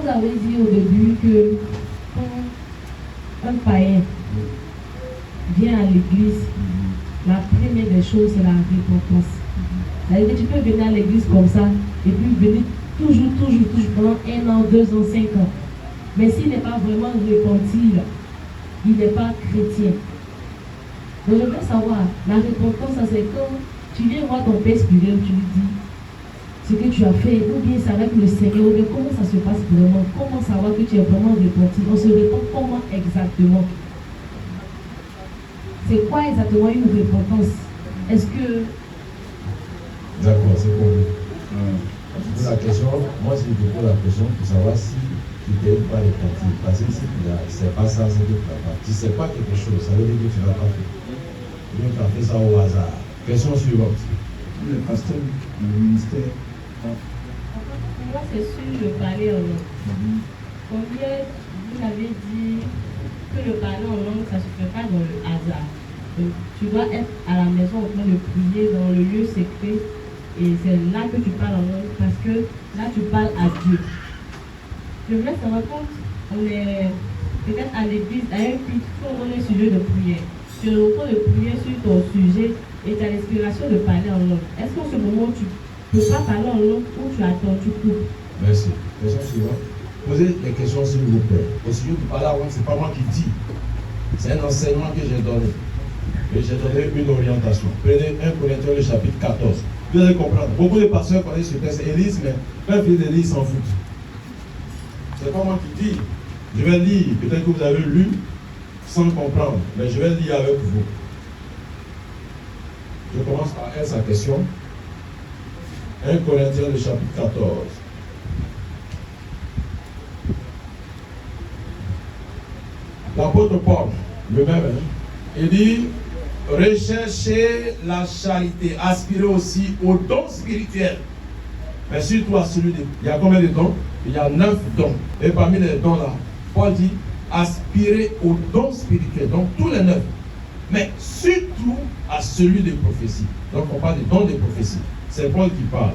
vous avez dit au début que quand un païen vient à l'église, la première des choses, c'est la repentance. C'est-à-dire que tu peux venir à l'église comme ça, et puis venir toujours pendant 1 an, 2 ans, 5 ans. Mais s'il n'est pas vraiment repenti, là, il n'est pas chrétien. Donc je veux savoir, la repentance, ça c'est quand tu viens voir ton père spirituel, tu lui dis ce que tu as fait, ou bien c'est avec le Seigneur, ou bien comment ça se passe vraiment, comment savoir que tu es vraiment repenti, on se répond comment exactement. C'est quoi exactement une repentance? Est-ce que... D'accord, c'est pour vous. La question, moi je te pose la question pour savoir si tu t'es pas repenti. Parce que si c'est pas ça, c'est que tu n'as pas. Tu ne sais pas quelque chose, ça veut dire que tu n'as pas fait. Ou bien tu as fait ça au hasard. Question suivante. Le pasteur, le ministère. Pour moi, c'est sûr le parler en langue. Combien vous avez dit que le parler en langue, ça ne se fait pas dans le hasard. Donc, tu dois être à la maison en train de prier dans le lieu secret. Et c'est là que tu parles en langue parce que là, tu parles à Dieu. Je voulais savoir quand on est peut-être à l'église, à un culte, quand on est sujet de prière. Tu es en train de prier sur ton sujet et tu as l'inspiration de parler en langue. Est-ce qu'en ce moment, tu ne peux pas parler en langue ou tu attends, tu coupes? Merci. Question suivante. Posez des questions s'il vous plaît. Au sujet de parler en langue, ce n'est pas moi qui dis. C'est un enseignement que j'ai donné. Et j'ai donné une orientation. Prenez 1 Corinthiens le chapitre 14. Vous allez comprendre. Beaucoup de pasteurs connaissent ce texte et lisent, mais quand ils lisent, ils s'en foutent. C'est pas moi qui dis. Je vais lire. Peut-être que vous avez lu sans comprendre, mais je vais lire avec vous. Je commence par elle, sa question. 1 Corinthiens le chapitre 14. L'apôtre Paul, le même, il dit: recherchez la charité, aspirez aussi aux dons spirituels. Mais surtout à celui de... Il y a combien de dons? Il y a 9 dons. Et parmi les dons là, Paul dit: aspirez aux dons spirituels. Donc tous les 9. Mais surtout à celui de prophétie. Donc on parle des dons de prophétie. C'est Paul qui parle.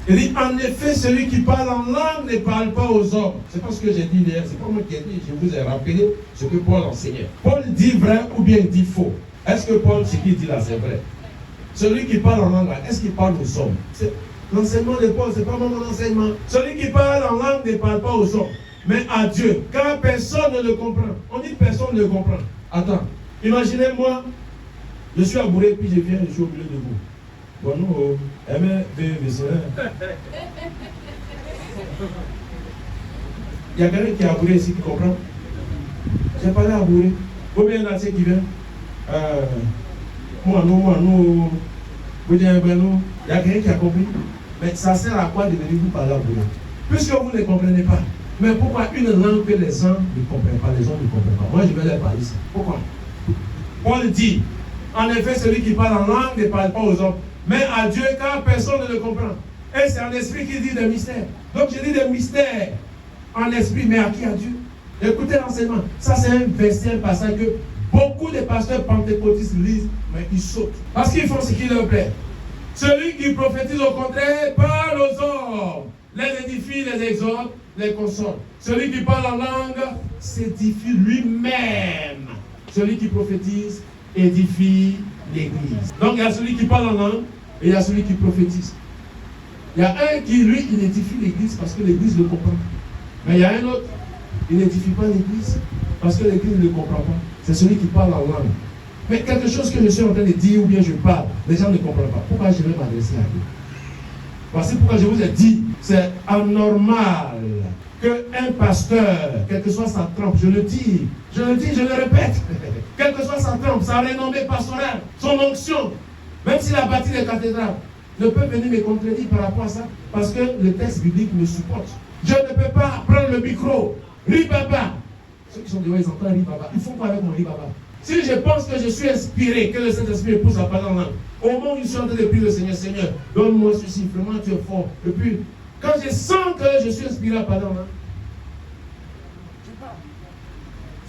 Il dit: en effet, celui qui parle en langue ne parle pas aux hommes. C'est pas ce que j'ai dit hier, c'est pas moi qui ai dit, je vous ai rappelé ce que Paul enseignait. Paul dit vrai ou bien il dit faux? Est-ce que Paul, ce qu'il dit là, c'est vrai? Celui qui parle en langue, est-ce qu'il parle aux hommes? L'enseignement de Paul, c'est pas mon enseignement. Celui qui parle en langue ne parle pas aux hommes, mais à Dieu, car personne ne le comprend. On dit personne ne le comprend. Attends, imaginez-moi, je suis à Bourré, puis je viens, je suis au milieu de vous. Bon, nous, il y a quelqu'un qui est à Bourré ici qui comprend. J'ai parlé à Bourré. Combien il y en a qui vient? Moi, nous, il y a quelqu'un qui a compris. Mais ça sert à quoi de venir vous parler à Bourré? Puisque vous ne comprenez pas. Mais pourquoi une langue que les gens ne comprennent pas, les gens ne comprennent pas? Moi, je vais leur parler ici. Pourquoi? Paul dit: en effet, celui qui parle en langue ne parle pas aux hommes, mais à Dieu, car personne ne le comprend. Et c'est en esprit qui dit des mystères. Donc je dis des mystères en esprit, mais à qui? À Dieu. Écoutez l'enseignement. Ça, c'est un verset, un passage que beaucoup de pasteurs pentecôtistes lisent, mais ils sautent. Parce qu'ils font ce qui leur plaît. Celui qui prophétise au contraire parle aux hommes, les édifie, les exhorte, les console. Celui qui parle en langue s'édifie lui-même. Celui qui prophétise édifie l'église. Donc il y a celui qui parle en langue et il y a celui qui prophétise. Il y a un qui, lui, il édifie l'église parce que l'église le comprend. Mais il y a un autre, il n'édifie pas l'église parce que l'église ne le comprend pas. C'est celui qui parle en langue. Mais quelque chose que je suis en train de dire ou bien je parle, les gens ne comprennent pas. Pourquoi je vais m'adresser à eux? Voici pourquoi je vous ai dit, c'est anormal qu'un pasteur, quelle que soit sa trempe, je le dis, je le répète, quelle que soit sa trempe, sa renommée pastorale, son onction, même s'il a bâti des cathédrales, ne peut venir me contredire par rapport à ça, parce que le texte biblique me supporte. Je ne peux pas prendre le micro, ribaba. Ceux qui sont devant, ils entendent ribaba. Ils font quoi avec mon ribaba? Si je pense que je suis inspiré, que le Saint-Esprit me pousse à parler en langue, au moment où je suis en train de prier le Seigneur, Seigneur, donne-moi ceci, vraiment tu es fort. Et puis, quand je sens que je suis inspiré à parler en langue, je parle.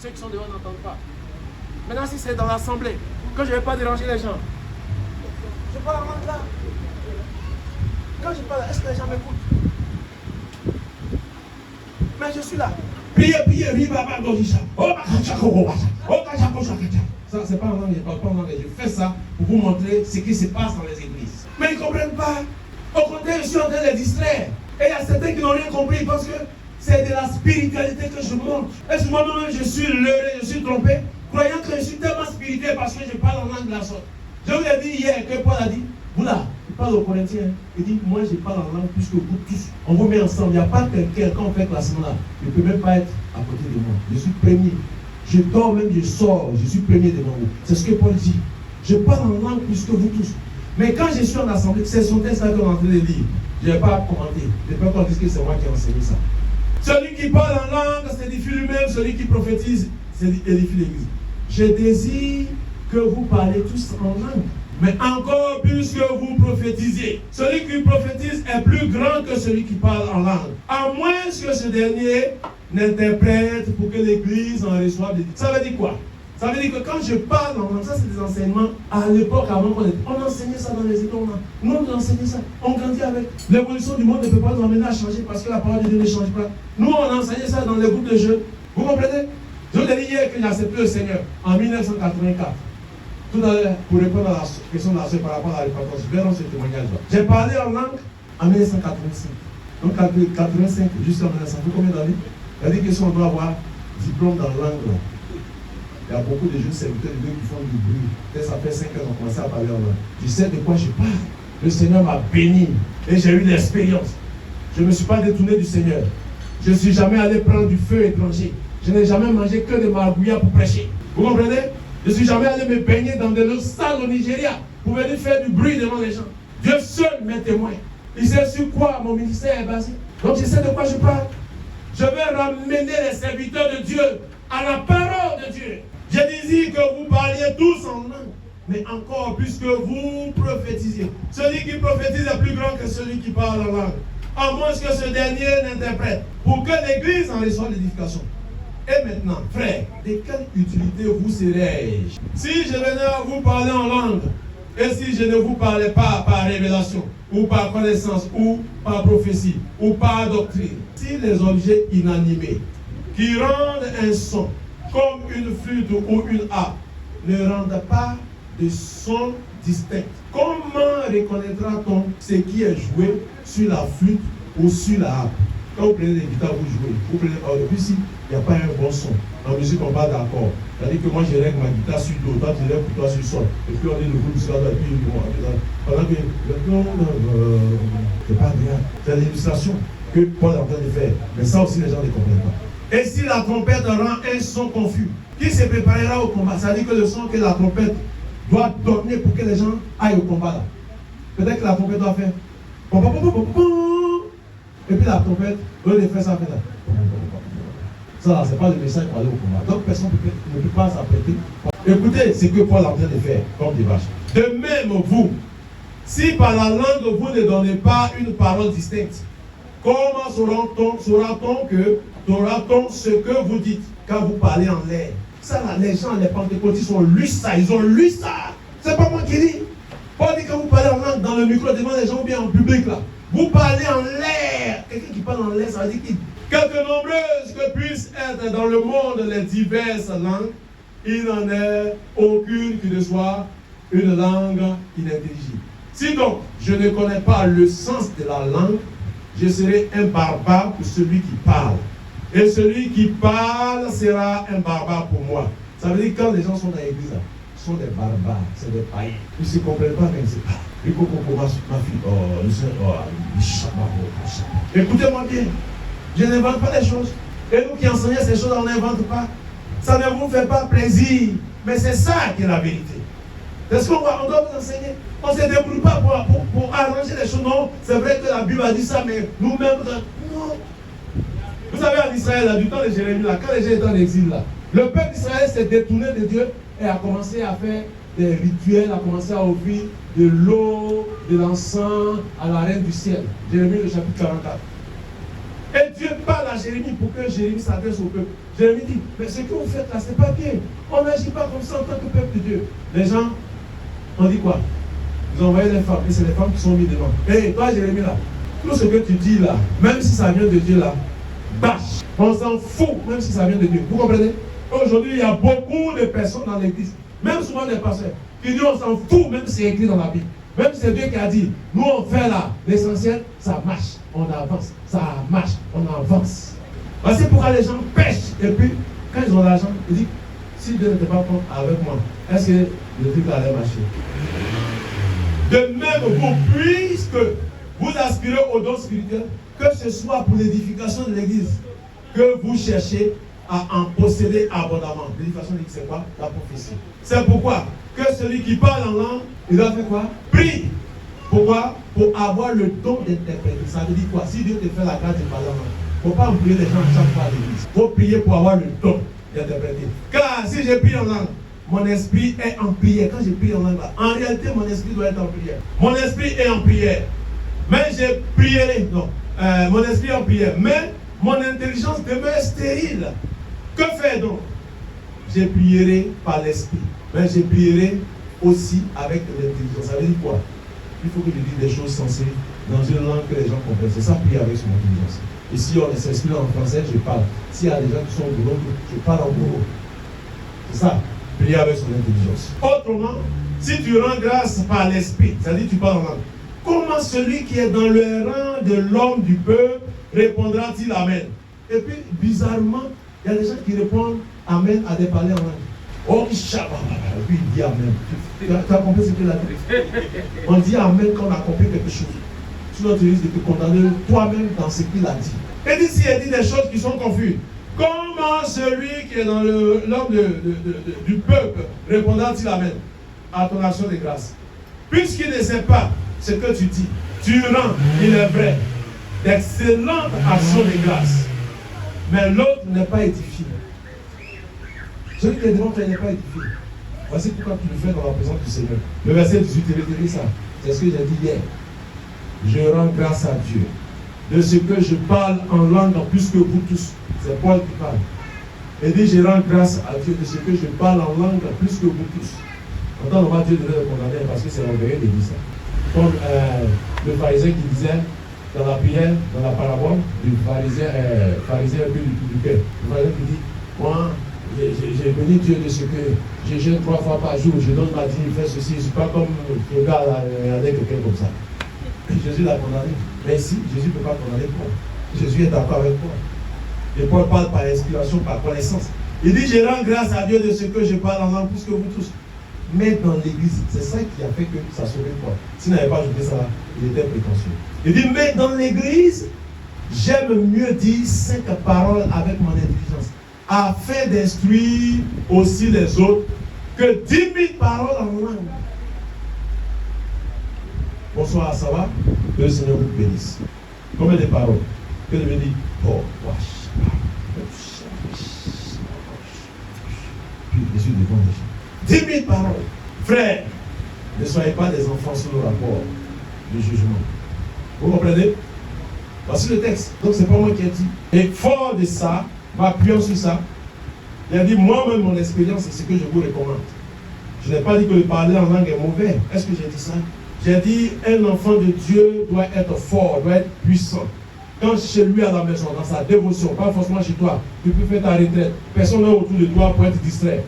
Ceux qui sont devant n'entendent pas. Maintenant, si c'est dans l'assemblée, quand je ne vais pas déranger les gens, je parle en langue là. Quand je parle, est-ce que les gens m'écoutent? Mais Mais je suis là. Priez, riba, gojisha. Oh, ça, c'est pas en langue, je parle pas en langue. Je fais ça pour vous montrer ce qui se passe dans les églises. Mais ils ne comprennent pas. Au contraire, je suis en train de les distraire. Et il y a certains qui n'ont rien compris parce que c'est de la spiritualité que je montre. Est-ce que moi-même je suis leurré, je suis trompé, croyant que je suis tellement spirituel parce que je parle en langue de la sorte. Je vous ai dit hier que Paul a dit, vous là, il parle aux Corinthiens, il dit, moi je parle en langue plus que vous tous. On vous met ensemble, il n'y a pas quelqu'un quand on fait classement là, il ne peut même pas être à côté de moi. Je suis premier. Je dors même, je sors, je suis premier devant vous. C'est ce que Paul dit. Je parle en langue plus que vous tous. Mais quand je suis en assemblée, c'est son texte là qu'on est en train de lire. Je n'ai pas commenté. Je ne peux pas dire que c'est moi qui ai enseigné ça. Celui qui parle en langue s'édifie lui-même, celui qui prophétise s'édifie l'église. Je désire que vous parlez tous en langue. Mais encore plus que vous prophétisiez. Celui qui prophétise est plus grand que celui qui parle en langue. À moins que ce dernier n'interprète pour que l'église en reçoive des... Ça veut dire quoi? Ça veut dire que quand je parle en langue, ça c'est des enseignements à l'époque avant qu'on ait... On enseignait ça dans les écoles. Nous on enseignait ça. On grandit avec. L'évolution du monde ne peut pas nous amener à changer parce que la parole de Dieu ne change pas. Nous on enseignait ça dans les groupes de jeux. Vous comprenez? Je vous ai dit hier que j'ai accepté le Seigneur en 1984. Tout à l'heure, pour répondre à la question de la soeur par rapport à la repentance, verrons ce témoignage-là. J'ai parlé en langue en 1985. Donc, 85 jusqu'en 1900. Vous combien d'années? Il y a des questions, on doit avoir diplôme dans la langue. Il y a beaucoup de jeunes serviteurs de Dieu qui font du bruit. Peut-être ça fait 5 ans qu'on a commencé à parler en langue. Je sais de quoi je parle. Le Seigneur m'a béni et j'ai eu l'expérience. Je ne me suis pas détourné du Seigneur. Je ne suis jamais allé prendre du feu étranger. Je n'ai jamais mangé que des marabouillas pour prêcher. Vous comprenez? Je ne suis jamais allé me baigner dans de l'eau sale au Nigeria pour venir faire du bruit devant les gens. Dieu seul m'est témoin. Il sait sur quoi mon ministère est basé. Donc je sais de quoi je parle. Je vais ramener les serviteurs de Dieu à la parole de Dieu. Je désire que vous parliez tous en langue, mais encore plus que vous prophétisiez. Celui qui prophétise est plus grand que celui qui parle en langue. À moins que ce dernier n'interprète, pour que l'Église en reçoive l'édification. Et maintenant, frère, de quelle utilité vous serais-je si je venais à vous parler en langue et si je ne vous parlais pas par révélation ou par connaissance ou par prophétie ou par doctrine? Si les objets inanimés qui rendent un son comme une flûte ou une harpe ne rendent pas de son distinct, comment reconnaîtra-t-on ce qui est joué sur la flûte ou sur la harpe? Quand vous prenez des guitares, vous jouez. Vous prenez depuis si il n'y a pas un bon son. En musique, on va d'accord. C'est-à-dire que moi, je règle ma guitare sur do, toi, tu règles pour toi sur sol. Et puis, on est le groupe sur la et puis, pendant que c'est pas bien. C'est l'illustration que Paul est en train de faire. Mais ça aussi, les gens ne comprennent pas. Et si la trompette rend un son confus, qui se préparera au combat? C'est-à-dire que le son que la trompette doit donner pour que les gens aillent au combat là. Peut-être que la trompette doit faire. Et puis la trompette, au lieu de faire ça, fait là. Ça, c'est pas le message pour aller au combat. Donc personne ne peut pas s'apprêter. Écoutez ce que Paul est en train de faire comme démarche. De même, vous, si par la langue vous ne donnez pas une parole distincte, comment saura-t-on ce que vous dites quand vous parlez en l'air? Ça, là, les gens, les pentecôtistes ont lu ça, ils ont lu ça. C'est pas moi qui dis. Paul dit quand vous parlez en langue dans le micro devant les gens ou bien en public là, vous parlez en l'air. Quelqu'un qui parle en l'air, ça veut dire qu'il... Quelque nombreuses que puissent être dans le monde les diverses langues, il n'en est aucune qui ne soit une langue inintelligible. Si donc je ne connais pas le sens de la langue, je serai un barbare pour celui qui parle. Et celui qui parle sera un barbare pour moi. Ça veut dire que quand les gens sont dans l'église, ce sont des barbares, c'est des païens. Ils ne se comprennent pas, mais ils se parlent. Écoutez-moi bien. Je n'invente pas les choses. Et nous qui enseignons ces choses, on n'invente pas. Ça ne vous fait pas plaisir. Mais c'est ça qui est la vérité. Est-ce qu'on doit vous enseigner? On ne se débrouille pas pour arranger les choses. Non, c'est vrai que la Bible a dit ça, mais nous-mêmes, non. Vous savez, en Israël, du temps de Jérémie, là, quand les gens étaient en exil, là, le peuple d'Israël s'est détourné de Dieu et a commencé à faire des rituels, a commencé à offrir de l'eau, de l'encens à la reine du ciel. Jérémie, le chapitre 44. Et Dieu parle à Jérémie pour que Jérémie s'adresse au peuple. Jérémie dit, mais ce que vous faites là, c'est pas bien. On n'agit pas comme ça en tant que peuple de Dieu. Les gens ont dit quoi? Ils ont envoyé les femmes, et c'est les femmes qui sont mises devant. Hé, toi Jérémie là, tout ce que tu dis là, même si ça vient de Dieu là, bâche. On s'en fout, même si ça vient de Dieu. Vous comprenez? Aujourd'hui, il y a beaucoup de personnes dans l'église, même souvent des pasteurs, qui disent on s'en fout, même si c'est écrit dans la Bible. Même si c'est Dieu qui a dit, nous on fait là, l'essentiel, ça marche, on avance, ça marche, on avance. Voici pourquoi les gens pêchent, et puis quand ils ont l'argent, ils disent, si Dieu n'était pas avec moi, est-ce que le truc allait marcher? De même, vous, puisque vous aspirez au don spirituel, que ce soit pour l'édification de l'église, que vous cherchez à en posséder abondamment. L'édification de l'église, c'est quoi? La prophétie. C'est pourquoi que celui qui parle en langue, il doit faire quoi? Prie. Pourquoi? Pour avoir le don d'interpréter. Ça veut dire quoi? Si Dieu te fait la grâce de parler en langue, il ne faut pas prier les gens chaque fois à l'église. Il faut prier pour avoir le don d'interpréter. Car si je prie en langue, mon esprit est en prière. Quand je prie en langue, en réalité, mon esprit doit être en prière. Mon esprit est en prière. Mais je prierai. Non. Mon esprit est en prière. Mais mon intelligence demeure stérile. Que faire donc? Je prierai par l'esprit. Mais je prierai aussi avec l'intelligence. Ça veut dire quoi? Il faut que je dise des choses sensées dans une langue que les gens comprennent. C'est ça, prier avec son intelligence. Et si on s'exprime en français, je parle. S'il y a des gens qui sont au boulot, je parle en boulot. C'est ça, prier avec son intelligence. Autrement, si tu rends grâce par l'esprit, c'est-à-dire tu parles en langue, comment celui qui est dans le rang de l'homme du peuple répondra-t-il Amen? Et puis, bizarrement, il y a des gens qui répondent Amen à des parler en langue. Oh, Shabbat, et puis il dit Amen. Tu as compris ce qu'il a dit? On dit Amen quand on a compris quelque chose. Sinon, tu risques de te condamner toi-même dans ce qu'il a dit. Et d'ici, il dit des choses qui sont confuses. Comment celui qui est dans l'homme du peuple répondra-t-il Amen à ton action de grâce? Puisqu'il ne sait pas ce que tu dis, tu rends, il est vrai, d'excellentes actions de grâce. Mais l'autre n'est pas édifié. Celui qui est devant toi n'est pas édifié. Voici pourquoi tu le fais dans la présence du Seigneur. Le verset 18, il dit ça. C'est ce que j'ai dit hier. Je rends grâce à Dieu de ce que je parle en langue plus que vous tous. C'est Paul qui parle. Il dit je rends grâce à Dieu de ce que je parle en langue plus que vous tous. Pourtant, Dieu devait le condamner parce que c'est orgueilleux de dire ça. Comme le pharisien qui disait dans la prière, dans la parabole, du pharisien un peu du cœur. Le pharisien qui dit, moi, j'ai béni Dieu de ce que je jeûne 3 fois par jour, je donne ma dîme, je fais ceci, je ne suis pas comme le gars à regarder quelqu'un comme ça. Jésus l'a condamné. Mais si, Jésus ne peut pas condamner Paul. Jésus est d'accord avec Paul. Et Paul parle par inspiration, par connaissance. Il dit, je rends grâce à Dieu de ce que je parle en langue plus que vous tous. Mais dans l'église, c'est ça qui a fait que ça sauvait Paul. S'il n'avait pas ajouté ça là, il était prétentieux. Il dit, mais dans l'église, j'aime mieux dire 5 paroles avec mon intelligence, afin d'instruire aussi les autres, que 10 000 paroles en langue. Bonsoir, ça va? Que le Seigneur vous bénisse. Combien de paroles? Que Dieu dit, oh, puis je suis devant les gens. 10 000 paroles. Frères, ne soyez pas des enfants sous le rapport du jugement. Vous comprenez? Voici le texte. Donc c'est pas moi qui ai dit. Et fort de ça, m'appuyant sur ça, il a dit, moi-même, mon expérience, c'est ce que je vous recommande. Je n'ai pas dit que le parler en langue est mauvais. Est-ce que j'ai dit ça? J'ai dit, un enfant de Dieu doit être fort, doit être puissant. Quand chez lui à la maison, dans sa dévotion, pas forcément chez toi, tu peux faire ta retraite. Personne n'est autour de toi pour être distrait.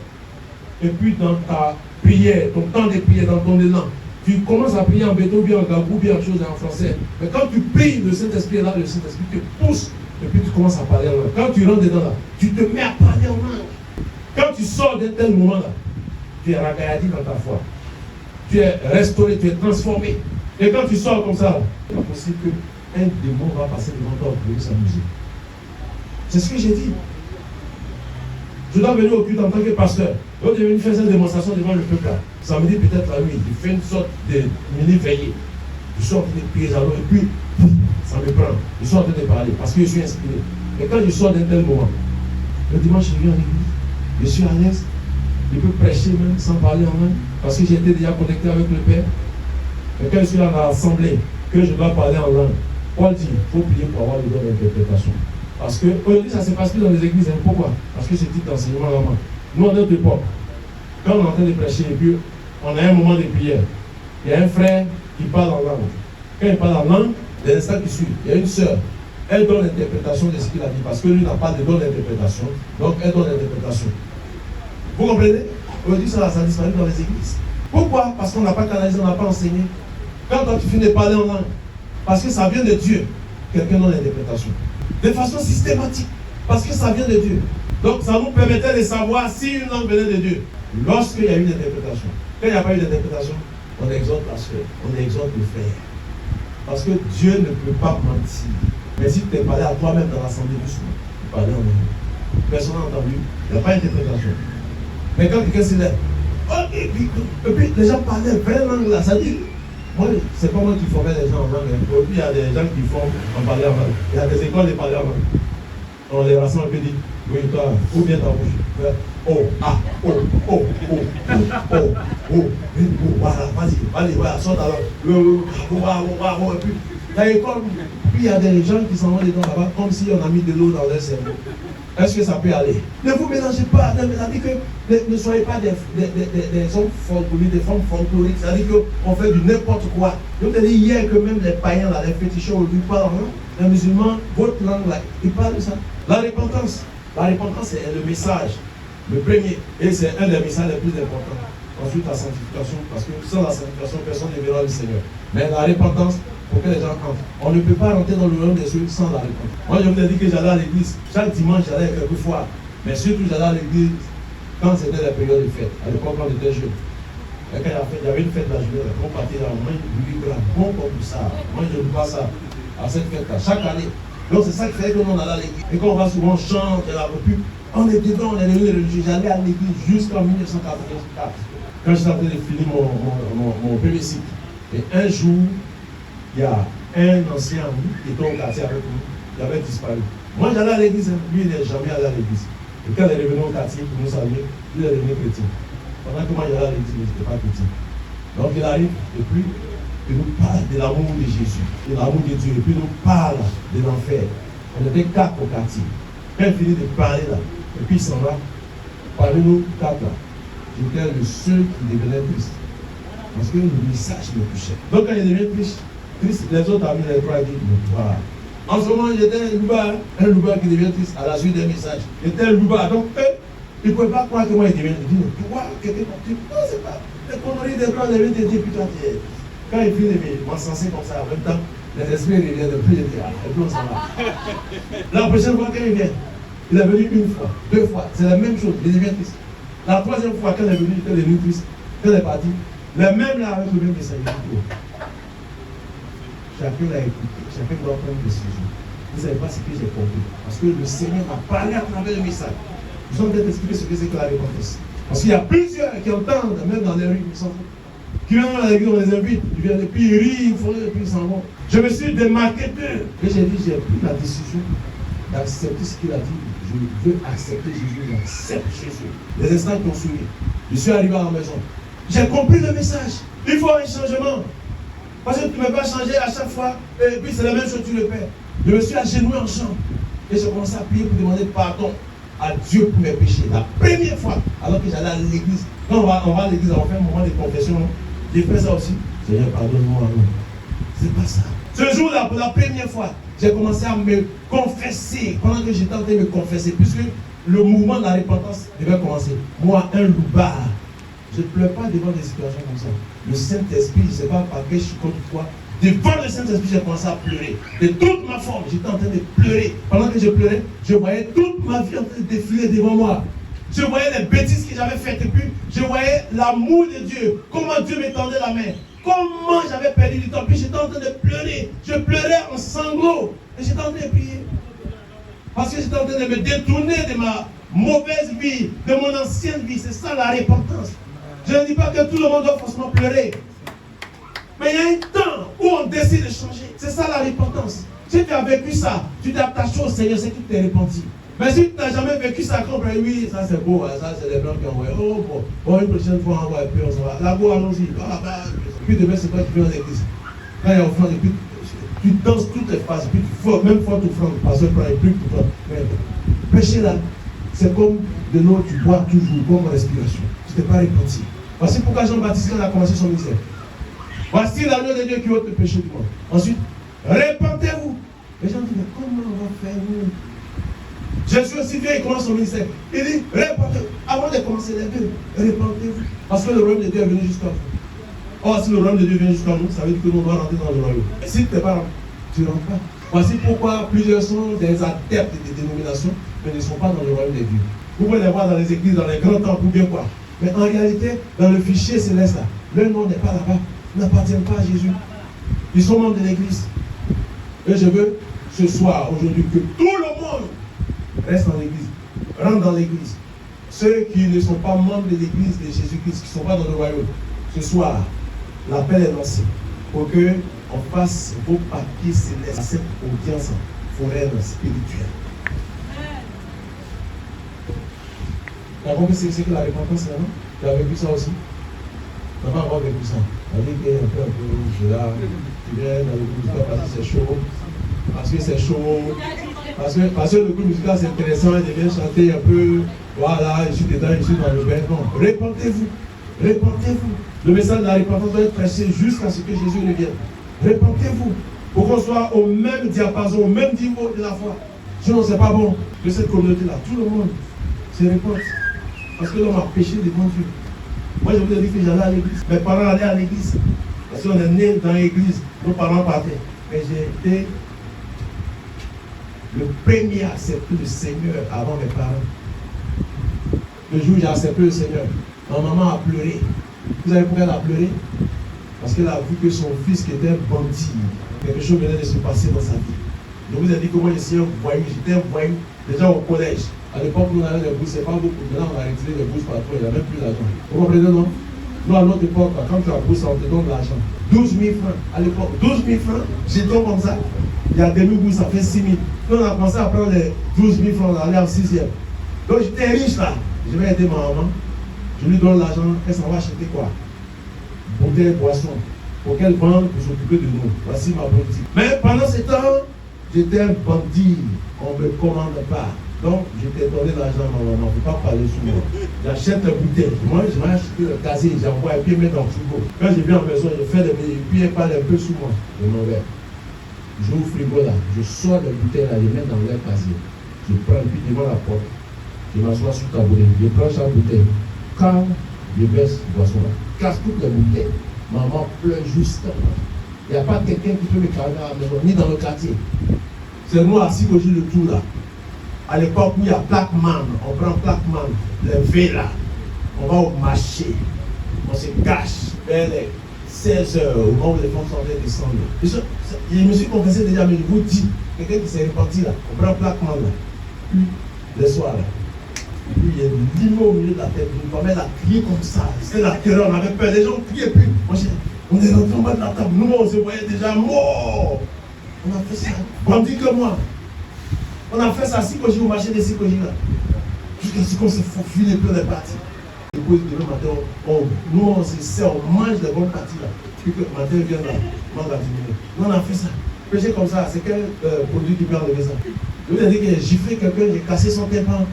Et puis dans ta prière, ton temps de prière, dans ton élan, tu commences à prier en béton, bien en gabou, bien en chose en français. Mais quand tu pries, le Saint-Esprit est là, le Saint-Esprit te pousse, et puis tu commences à parler en langue. Quand tu rentres dedans là, tu te mets à parler en langue. Quand tu sors d'un tel moment là, tu es ragaillardi dans ta foi. Tu es restauré, tu es transformé. Et quand tu sors comme ça, c'est pas possible qu'un démon va passer devant toi pour s'amuser. C'est ce que j'ai dit. Je dois venir au culte en tant que pasteur. Donc je vais venir faire cette démonstration devant le peuple. Samedi, peut-être la nuit, il fait une sorte de mini-veillée. Je suis en train de prier alors et puis ça me prend. Je suis en train de parler parce que je suis inspiré. Et quand je sors d'un tel moment, le dimanche, je viens en église, je suis à l'aise. Je peux prêcher même sans parler en langue parce que j'étais déjà connecté avec le Père. Et quand je suis dans l'assemblée, que je dois parler en langue, Paul dit, il faut prier pour avoir le don d'interprétation. Parce que aujourd'hui, ça ne se passe plus dans les églises. Pourquoi? Parce que c'est type d'enseignement là-bas. Nous, à notre époque, quand on est en train de prêcher, et puis on a un moment de prière, il y a un frère qui parle en langue. Quand il parle en langue, il y a l'instant qui suit. Il y a une sœur elle donne l'interprétation de ce qu'il a dit, parce que lui n'a pas de don d'interprétation, donc elle donne l'interprétation. Vous comprenez? Aujourd'hui, ça disparaît dans les églises. Pourquoi? Parce qu'on n'a pas canalisé, on n'a pas enseigné. Quand toi tu finis de parler en langue, parce que ça vient de Dieu, quelqu'un donne l'interprétation. De façon systématique, parce que ça vient de Dieu. Donc ça nous permettait de savoir si une langue venait de Dieu. Lorsqu'il y a eu une interprétation. Quand il n'y a pas eu d'interprétation, on exhorte la soeur, on exhorte le frère. Parce que Dieu ne peut pas mentir. Mais si tu t'es parlé à toi-même dans l'assemblée du soir, tu parlais en langue. Personne n'a entendu, il n'y a pas d'interprétation. Mais quand quelqu'un s'est là, et puis les gens parlaient vraie langue là, ça dit, moi, c'est pas moi qui formais les gens en langue. Aujourd'hui, il y a des gens qui forment en parler en langue. Il y a des écoles de parler en langue. On les rassemble un peu dit, oui, toi, ou bien ta bouche. Oh, ah, oh, oh, oh, oh, oh, oh, voilà, vas-y, allez, voilà, sort alors. Et puis, dans l'école, puis il y a des gens qui s'en vont dedans là-bas, comme si on a mis de l'eau dans leur cerveau. Est-ce que ça peut aller? Ne vous mélangez pas. C'est-à-dire que ne soyez pas des hommes folkloriques, des femmes folkloriques. C'est-à-dire qu'on fait du n'importe quoi. Je vous ai dit hier que même les païens, là, les féticheurs aujourd'hui parlent, hein? Les musulmans, votre langue, là, ils parlent de ça. La repentance, c'est le message, le premier. Et c'est un des messages les plus importants. Ensuite, la sanctification, parce que sans la sanctification, personne ne verra le Seigneur. Mais la repentance, pour que les gens entrent. On ne peut pas rentrer dans le royaume des cieux sans la repentance. Moi, je vous ai dit que j'allais à l'église. Chaque dimanche, j'allais quelquefois. Mais surtout, j'allais à l'église quand c'était la période de fête. À l'époque, quand j'étais jeune. Et quand il y avait une fête de la journée, on partait là, on mange du livre, bon comme ça. Moi, je ne vois pas ça à cette fête-là, chaque année. Donc, c'est ça qui fait que nous, on allait à l'église. Et quand on va souvent chanter, on est dedans, on est devenu religieux. J'allais à l'église jusqu'en 1984. Quand j'étais en train de finir mon premier cycle. Et un jour, il y a un ancien ami qui était au quartier avec nous, il avait disparu. Moi j'allais à l'église, lui il n'est jamais allé à l'église. Et quand il est revenu au quartier pour nous saluer, il est devenu chrétien. Pendant que moi j'allais à l'église, il n'était pas chrétien. Donc il arrive et puis il nous parle de l'amour de Jésus, de l'amour de Dieu, et puis il nous parle de l'enfer. On était 4 au quartier. Quand il finit de parler là, et puis il s'en va, parmi nous 4 là, j'étais le seul qui devenait triste. Parce que le message me touchait. Donc quand il devient triste, les autres amis, les trois, ils disent, voilà. En ce moment, j'étais un louba qui devient triste à la suite des messages. J'étais un louba. Donc eux, ils ne pouvaient pas croire que moi, ils deviennent. Ils disent, tu vois, quelqu'un comme non, c'est pas. Les conneries des blancs deviennent des puis toi, quand il finit de m'encenser comme ça, en même temps, les esprits reviennent de plus, je dis, ah, et puis on s'en va. La prochaine fois, quand il vient, il est venu une fois, 2 fois, c'est la même chose, il devient triste. La 3e fois, quand il est venu, il est devenu triste. Quand il est parti, les mêmes là avec le même message. Chacun l'a écouté, chacun doit prendre une décision. Vous ne savez pas ce que j'ai compris. Parce que le Seigneur m'a parlé à travers le message. Nous allons peut-être expliquer ce que c'est que la repentance. Parce qu'il y a plusieurs qui entendent, même dans les rues, ils s'en foutent. Qui viennent à l'église, on les invite, ils viennent et puis ils rient, ils font et puis ils s'en vont. Je me suis démarqué d'eux. Et j'ai dit, j'ai pris la décision d'accepter ce qu'il a dit. Je veux accepter Jésus, j'accepte Jésus. Les instants qui ont suivi. Je suis arrivé à la maison. J'ai compris le message. Il faut un changement. Parce que tu ne peux pas changer à chaque fois, et puis c'est la même chose, tu le fais. Je me suis agenouillé en chambre. Et j'ai commencé à prier pour demander pardon à Dieu pour mes péchés. La première fois, alors que j'allais à l'église. Quand on va à l'église, on fait un moment de confession. J'ai fait ça aussi. Seigneur, pardonne-moi. C'est pas ça. Ce jour-là, pour la première fois, j'ai commencé à me confesser. Pendant que j'étais en train de me confesser, puisque le mouvement de la repentance devait commencer. Moi, un loupard. Je ne pleure pas devant des situations comme ça. Le Saint-Esprit, je ne sais pas par quel je suis contre toi. Devant le Saint-Esprit, j'ai commencé à pleurer. De toute ma forme, j'étais en train de pleurer. Pendant que je pleurais, je voyais toute ma vie en train de défiler devant moi. Je voyais les bêtises que j'avais faites. Et puis, je voyais l'amour de Dieu. Comment Dieu m'étendait la main. Comment j'avais perdu du temps. Puis j'étais en train de pleurer. Je pleurais en sanglots. Et j'étais en train de prier. Parce que j'étais en train de me détourner de ma mauvaise vie, de mon ancienne vie. C'est ça la repentance. Je ne dis pas que tout le monde doit forcément pleurer. Mais il y a un temps où on décide de changer. C'est ça la repentance. Si tu as vécu ça, tu t'es attaché au Seigneur, c'est que tu t'es repenti. Mais si tu n'as jamais vécu ça, comme oui, ça c'est beau, ça c'est les blancs qui envoient. Oh bon, une prochaine fois on va et puis on s'en va. La go, allons-y. Puis demain c'est toi qui viens dans l'église. Quand il y a offrande, puis tu danses toutes les phases, puis tu fais même fois tu offrandes, parce que tu prends les trucs pour toi. Mais péché là, c'est comme de l'eau, tu bois toujours, comme respiration. Tu t'es pas repenti. Voici pourquoi Jean-Baptiste a commencé son ministère. Voici l'agneau de Dieu qui ôte le péché du monde. Ensuite, répentez-vous Les gens disent, mais comment on va faire nous? Jésus aussi vient, il commence son ministère. Il dit, répandez-vous. Avant de commencer les deux, répandez-vous. Parce que le royaume de Dieu est venu jusqu'à vous. Or, si le royaume de Dieu vient jusqu'à nous, ça veut dire que nous devons rentrer dans le royaume. Et si tu n'es pas rentré, tu ne rentres pas. Voici pourquoi plusieurs sont des adeptes des dénominations, mais ne sont pas dans le royaume de Dieu. Vous pouvez les voir dans les églises, dans les grands temples ou bien quoi. Mais en réalité, dans le fichier céleste, là, leur nom n'est pas là-bas. Ils n'appartiennent pas à Jésus. Ils sont membres de l'église. Et je veux ce soir, aujourd'hui, que tout le monde reste dans l'église, rentre dans l'église. Ceux qui ne sont pas membres de l'église de Jésus-Christ, qui ne sont pas dans le royaume, ce soir, l'appel est lancé pour qu'on fasse vos papiers célestes à cette audience foraine spirituelle. Tu as compris ce que c'est que la repentance là, non? Tu as vécu ça aussi? Tu n'as pas encore vécu ça. Tu as dit qu'il y a un peu, je suis là, tu viens dans le groupe musical parce que c'est chaud, parce que c'est chaud, parce que le groupe musical c'est intéressant, il vient chanter un peu, voilà, je suis dedans, je suis dans le bain. Non, répentez-vous, répentez-vous. Le message de la repentance doit être prêché jusqu'à ce que Jésus revienne. Répentez-vous, pour qu'on soit au même diapason, au même niveau de la foi. Sinon, c'est pas bon de cette communauté-là. Tout le monde se répand. Parce que l'homme a péché devant Dieu. Moi, je vous ai dit que j'allais à l'église. Mes parents allaient à l'église. Parce qu'on est né dans l'église. Nos parents partaient. Mais j'ai été le premier à accepter le Seigneur avant mes parents. Le jour où j'ai accepté le Seigneur, ma maman a pleuré. Vous savez pourquoi elle a pleuré? Parce qu'elle a vu que son fils qui était un bandit, quelque chose venait de se passer dans sa vie. Je vous ai dit que moi, j'étais un voyou. J'étais un voyou déjà au collège. À l'époque, nous, on avait les bourses, c'est pas beaucoup. Maintenant, on a retiré les bourses partout, il n'y a même plus d'argent. Vous comprenez, non? Nous, à notre époque, quand tu as bourse, on te donne de l'argent. 12 000 francs. À l'époque, 12 000 francs, j'étais comme ça. Il y a demi-bourse, ça fait 6 000. Nous, on a commencé à prendre les 12 000 francs, on allait en 6e. Donc, j'étais riche là. Je vais aider ma maman. Je lui donne l'argent, elle s'en va acheter quoi? Bouteille, boisson. Pour qu'elle vende pour s'occuper de nous. Voici ma politique. Mais pendant ce temps, j'étais un bandit. On ne me commande pas. Donc, j'étais donné l'argent à ma maman. Il ne faut pas parler sous moi. J'achète la bouteille. Moi, je vais acheter le casier. J'envoie et puis mettre dans le frigo. Quand je viens en maison, je fais des billets. Et puis, elle parle un peu sous moi. Je m'en vais. J'ouvre le frigo là. Je sors la bouteille là. Je mets dans le casier. Je prends et puis devant la porte. Je m'assois sur le tabouret. Je prends chaque bouteille. Quand je baisse la boisson là, casse toutes les bouteilles. Maman pleure justement. Il n'y a pas quelqu'un qui peut me calmer à la maison, ni dans le quartier. C'est nous assis au jour de tout là. À l'époque où il y a Placman, on prend Placman, les V là, on va au marché, on se cache vers les 16 heures, au moment où les femmes sont en train de descendre. Je me suis confessé déjà, mais je vous dis, quelqu'un qui s'est réparti là, on prend Placman là, puis le soir là. Et puis il y a une limo au milieu de la tête, une femme elle a crié comme ça, c'était la terreur, on avait peur, les gens criaient, puis on est rentré en bas de la table, nous on se voyait déjà morts. On a fait ça, bandit que moi. On a fait ça à Sikoji, au marché de Sikoji là. Jusqu'à ce qu'on se faufile et puis on est parti. Et puis demain matin, nous on se sert, on mange les bonnes parties là. Puis que le matin vient là, on va diminuer. Nous on a fait ça. Péché comme ça, c'est quel produit qui peut enlever ça? Je vous ai dit que j'ai giflé quelqu'un, j'ai cassé son tympan.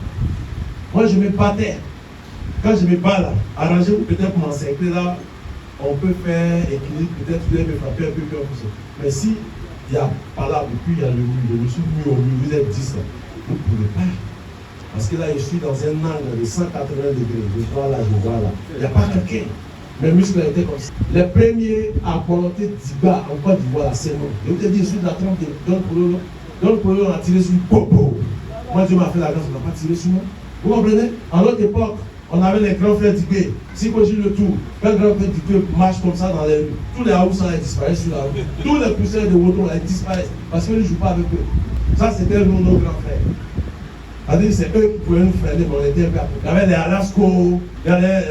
Moi je me battais. Quand je me bats là, arranger peut-être pour m'encercler là, on peut faire équilibre, peut-être tu me frapper un peu comme ça. Mais si il y a pas là, et puis il y a le mur, je me suis mis au mur, vous êtes 10 là. Vous ne pouvez pas. Parce que là, je suis dans un angle de 180 degrés. Je vois là, je vois là. Il n'y a pas quelqu'un. Mes muscles étaient comme ça. Les premiers à volonté d'Iba en Côte d'Ivoire, c'est nous. Je vous ai dit, je suis de la trompe de Don Polo. Don Polo, on a tiré sur le popo. Moi, Dieu m'a fait la grâce, on n'a pas tiré sur moi. Vous comprenez? En notre époque, on avait les grands frères d'Igué. Si on joue le tour, quand le grand frère d'Igué marche comme ça dans les rues, tous les Haoussas disparaissent sur la route. Tous les poussières de moto disparaissent parce qu'ils ne jouent pas avec eux. Ça, c'était nous, nos grands frères. C'est-à-dire c'est eux qui pouvaient nous freiner, mais on était un peu. Il y avait les Alasco, il y avait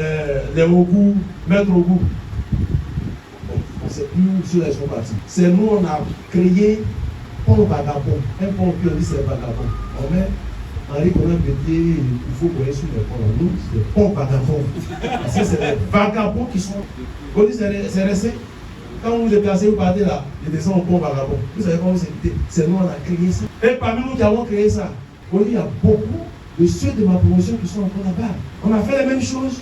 les Ogou, Maître Ogou. On ne sait plus où ceux-là sont partis. C'est nous, on a créé pont vagabond. Un pont qui on dit c'est vagabond. On met Henri Conan Bédier, il faut qu'on ait sur les ponts. Nous, c'est des ponts vagabonds. Parce que c'est des vagabonds qui sont. On dit c'est resté. Quand vous vous déplacez, vous partez là, ils descendent au pont vagabond. Vous savez comment vous évitez? C'est nous, on a créé ça. Et parmi nous qui avons créé ça, il y a beaucoup de ceux de ma promotion qui sont encore là-bas. On a fait les mêmes choses.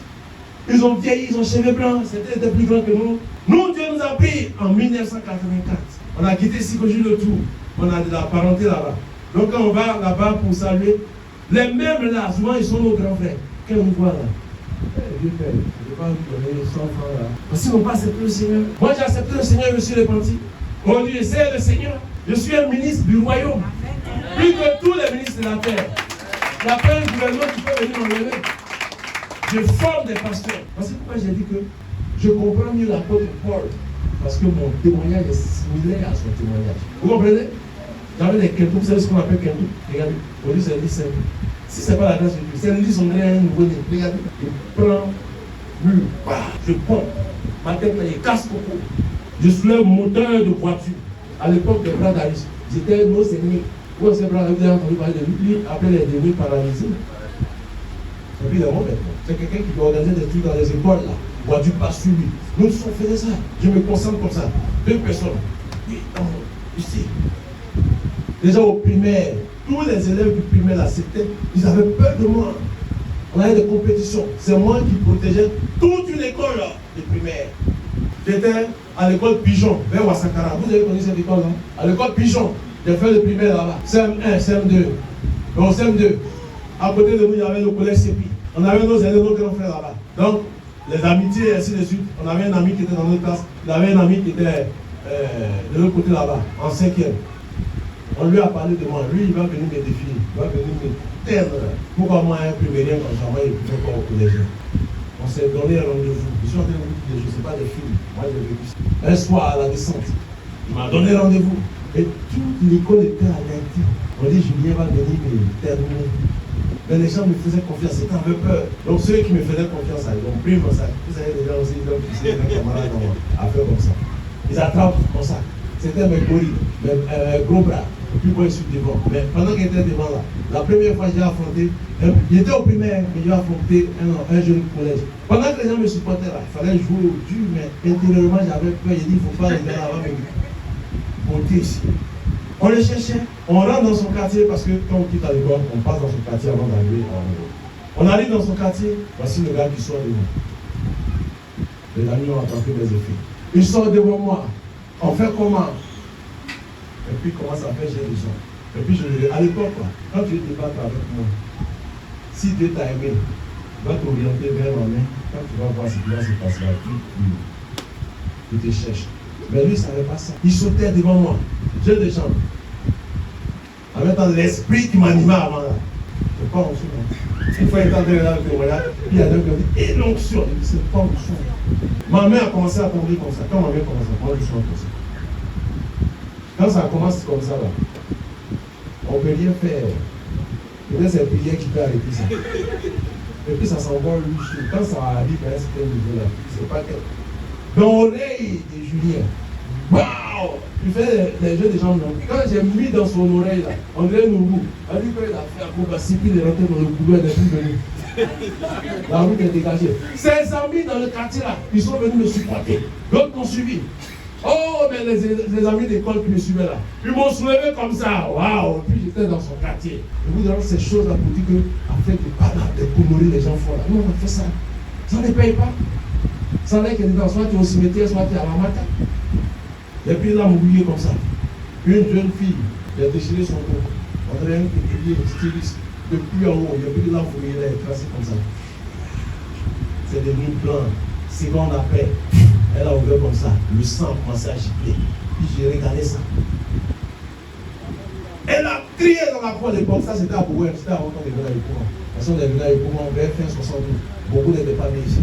Ils ont vieilli, ils ont cheveux blancs, c'était plus grand que nous. Nous, Dieu nous a pris en 1984. On a quitté Sikoji le tour. On a de la parenté là-bas. Donc quand on va là-bas pour saluer, les mêmes là, souvent ils sont nos grands frères. Quand on voit là, Dieu fait, je ne vais pas vous donner 100 francs là. Parce qu'ils n'ont pas accepté le Seigneur. Moi j'ai accepté le Seigneur, je me suis repenti. Aujourd'hui, c'est le Seigneur. Je suis un ministre du royaume. Plus que tous les ministres de la terre. Il n'y a pas un gouvernement qui peut venir m'enlever. Je forme des pasteurs. Parce que pourquoi j'ai dit que je comprends mieux l'apôtre Paul. Parce que mon témoignage est similaire à son témoignage. Vous comprenez? J'avais des kentou, vous savez ce qu'on appelle kentou? Regardez, aujourd'hui c'est un lit simple. Si ce n'est pas la grâce de Dieu, c'est un lit son un nouveau nez. Regardez, je prends, je pompe. Ma tête là, je casse beaucoup. Je soulève moteur de voiture. À l'époque des bras d'Alice, j'étais nos ennemis. Vous avez entendu parler de lui, après les devenus paralysés. Et puis il est mort maintenant. C'est quelqu'un qui doit organiser des trucs dans les écoles là. Voiture passe sur lui. Nous tous on faisait ça. Je me concentre comme ça. 2 personnes. Ici. Déjà au primaire, tous les élèves du primaire là, ils avaient peur de moi. On avait des compétitions. C'est moi qui protégeais toute une école là, de primaire. J'étais à l'école Pigeon, vers Ouassakara. Vous avez connu cette école là? À l'école Pigeon, j'ai fait le primaire là-bas. CM1, CM2. Donc CM2. À côté de nous, il y avait le collège Sépi. On avait nos élèves, nos grands frères là-bas. Donc, les amitiés et ainsi de suite. On avait un ami qui était dans notre classe. Il avait un ami qui était de l'autre côté là-bas, en 5e. On lui a parlé de moi. Lui, il va venir me défier. Il va venir me tendre. Pourquoi moi, un primérien comme ça, moi, il ne pouvait pas au collège? On s'est donné un rendez-vous. Je suis en train de vous dire, je ne sais pas des films. Moi, j'ai vécu ça. Un soir, à la descente, il m'a donné rendez-vous. Et toute l'école était à lundi. On dit, Julien va venir me terminer. Mais les gens me faisaient confiance, ils avaient peur. Donc ceux qui me faisaient confiance, ils ont pris mon sac. Vous savez, les gens aussi, ils ont poussé mes camarades à faire comme ça. Ils attrapent mon sac. C'était mes gorilles, mes gros bras. Et puis moi, je suis devant. Mais pendant qu'il était devant là, la première fois, j'ai affronté, il était au primaire, mais j'ai affronté un jeune collège. Pendant que les gens me supportaient là, il fallait jouer au dur, mais intérieurement, j'avais peur. J'ai dit, il ne faut pas aller là-bas me monter ici. On le cherchait, on rentre dans son quartier parce que quand on quitte à l'école, on passe dans son quartier avant d'arriver à l'école. On arrive dans son quartier, voici le gars qui sort devant. Les amis ont attrapé mes effets. Il sort devant moi. On fait comment? Et puis il commence à faire j'ai des gens. Et puis à l'époque, quand tu débattes avec moi, si Dieu t'a aimé, il va t'orienter vers ma main. Quand tu vas voir ce qui va se passer, il te cherche. Mais lui, il ne savait pas ça. Il sautait devant moi. J'ai des jambes. En même temps, l'esprit qui m'animait avant là. C'est pas onction. Une fois, il était en train de regarder le témoignage, puis il y a deux qui ont dit, et l'onction. Il dit, c'est pas onction. Ma main a commencé à tomber comme ça. Quand ma main commence à tomber, je suis comme ça. Quand ça commence comme ça, là, on ne peut rien faire. Peut-être c'est la prière qui peut arrêter ça. Et puis ça s'envole lui. Quand ça arrive à un certain niveau là, c'est pas quel. Dans l'oreille de Julien, waouh! Il fait les jeux des gens. Quand j'ai mis dans son oreille là, on dirait Nourou. On dit qu'il a fait acrobatie, puis il est rentré dans le couloir, il n'est plus venu. La route est dégagée. Ses amis dans le quartier là, ils sont venus me supporter. D'autres m'ont suivi. Oh, mais les amis d'école qui me suivaient là, ils m'ont soulevé comme ça. Waouh! Puis j'étais dans son quartier. Et vous donnez ces choses là pour dire que, en fait, des conneries, les gens font là. Nous, on a fait ça. Ça ne paye pas. Ça n'est que dedans, soit tu es au cimetière, soit tu es à la matin. Et puis là, m'oublier comme ça. Une jeune fille, elle a déchiré son dos. On dirait un pétilier, styliste. Depuis en haut, il y a plus de l'enfouille, elle est tracée comme ça. C'est devenu blanc. Seconde après, elle a ouvert comme ça. Le sang a commencé à gicler. Puis j'ai regardé ça. Elle a crié dans la cour à l'époque. Ça, c'était à Bourgogne. C'était avant qu'on devenait à l'époque. Parce qu'on devenait à l'époque, on avait fait 72. Beaucoup n'étaient pas nés ici.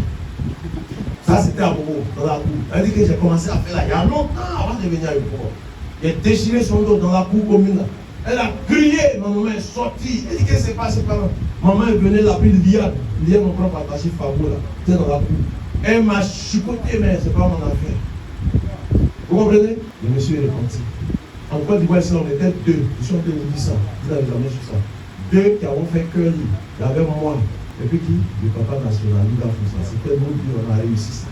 Ça, c'était à Bourgogne, dans la cour. Elle dit que j'ai commencé à faire là. Il y a longtemps avant de venir à l'époque. J'ai déchiré son dos dans la cour commune. Là. Elle a crié. Ma maman est sortie. Elle dit qu'est-ce qui s'est passé par là. Maman est venue l'appeler Liane. Liane, mon propre attaché Fabo là. C'était dans la cour. Elle m'a chicoté, mais ce n'est pas mon affaire. Vous comprenez? Je me suis repenti. En Côte d'Ivoire, ici, on était deux. Je suis en train de vous dire ça. Vous avez jamais su ça. Deux qui avons fait cœur libre. Il y avait moi. Et puis qui? Le papa national, Liga Foussa. C'était nous qui on a réussi ça.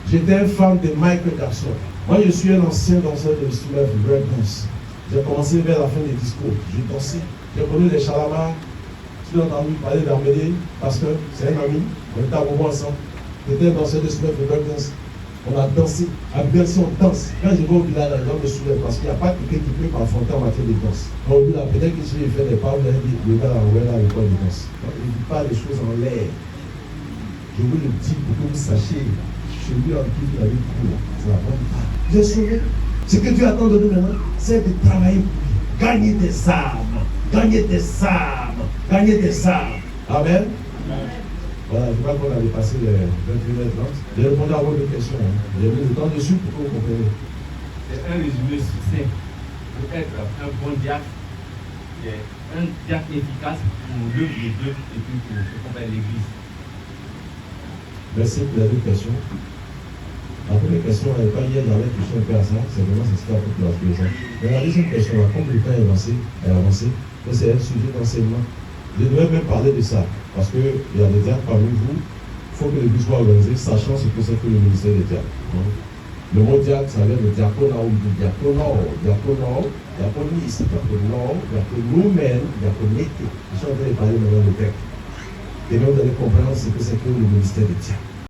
J'étais un fan de Michael Jackson. Moi, je suis un ancien danseur de l'instrument de breakdance. J'ai commencé vers la fin des discours. J'ai dansé. J'ai connu les Chalamars. Tu as entendu parler d'Armédée parce que c'est un ami. On était à Bobo ensemble. J'étais un danseur de l'instrument de breakdance. On a dansé. À Bercy, on danse. Quand je vais au village, les gens me soulèvent parce qu'il n'y a pas quelqu'un qui peut m'affronter en matière de danse. On dit là, peut-être que si je fais des pas, vous allez dire, le gars, on va là, l'école de danse. Donc, je ne dis pas les choses en l'air. Je vous le dis pour que vous sachiez, celui en qui vous avez cru, ça va pas. J'ai sauvé. Ce que Dieu attend de nous maintenant, c'est de travailler pour lui. Gagner des âmes. Gagner des âmes. Gagner des âmes. Amen. Voilà, je crois qu'on a dépassé les 21h30. J'ai répondu à vos deux questions. J'ai mis le temps dessus pour que vous compreniez. C'est un résumé succinct pour être un bon diacre, un diacre efficace pour l'œuvre de Dieu et puis pour ce qu'on fait l'Église. Merci pour les deux questions. La première question, quand hier j'avais touché un peu à ça, c'est vraiment ce qui a fait la spiritualité. Mais la deuxième question, comme le temps est avancé, c'est un sujet d'enseignement. Je devrais même parler de ça, parce qu'il y a des diacres parmi vous, il faut que l'Église soit organisée, sachant ce que c'est que le ministère des diacres. Le mot diacre, ça vient de diaconat ou du diaconiste, diaconumène, diaconété. Je suis en train de parler maintenant de grec. Et là, vous allez comprendre ce que c'est que le ministère des diacres.